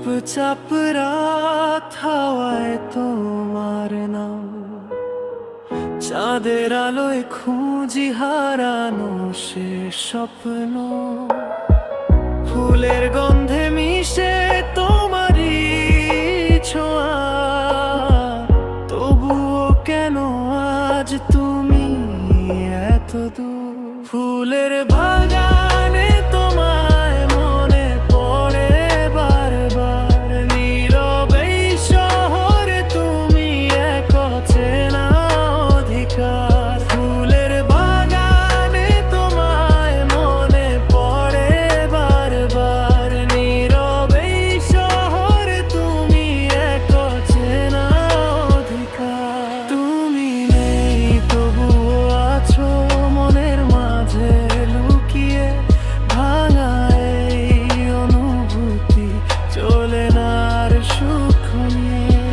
চুপচাপ রাত হাওয়ায় তোমার নাম, চাঁদের আলোয় খুঁজি হারানো সে স্বপ্ন। ফুলের গন্ধে মিশে তোমারই ছোঁয়া, তবুও কেন আজ তুমি এত দূর? ফুলের বাগানে তোমায় মনে পড়ে বারবার, নীরবে শহরে তুমি এক অচেনা অধিকার। ফুলের বাগানে তোমায় মনে পড়ে বারবার, নীরবে শহরে তুমি এক অচেনা অধিকার। তুমি নেই তবুও আছো মনের মাঝে লুকিয়ে, ভাঙা এই অনুভূতি চলে না আর সুখ নিয়ে।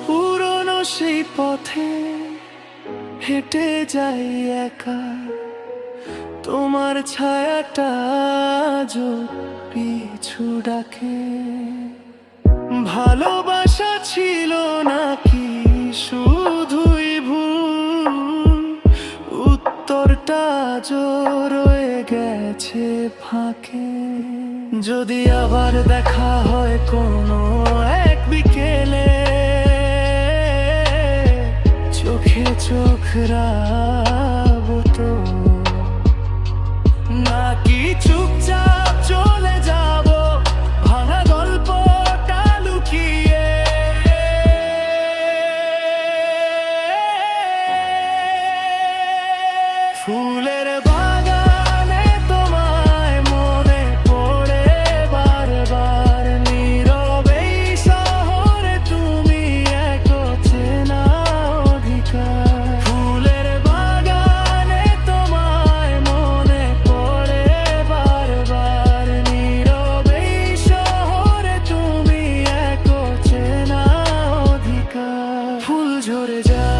পুরনো সেই পথে হেঁটে যাই একা, তোমার ছায়াটা আজও পিছু ডাকে। ভালোবাসা ছিল নাকি শুধুই ভুল? উত্তরটা আজও রয়ে গেছে ফাঁকে। যদি আবার দেখা হয় কোনো এক বিকেলে, চোখে চোখ রাখবো তো, নাকি চুপচাপ চলে যাব ভাঙা গল্পটা লুকিয়ে? ফুলের বাগানে তোমায় মনে পড়ে বারবার, নীরবে শহরে তুমি এক অচেনা অধিকার। ফুলের বাগানে তোমায় মনে পড়ে বারবার, নীরবে শহরে তুমি এক অচেনা অধিকার। ফুল ঝরে যায়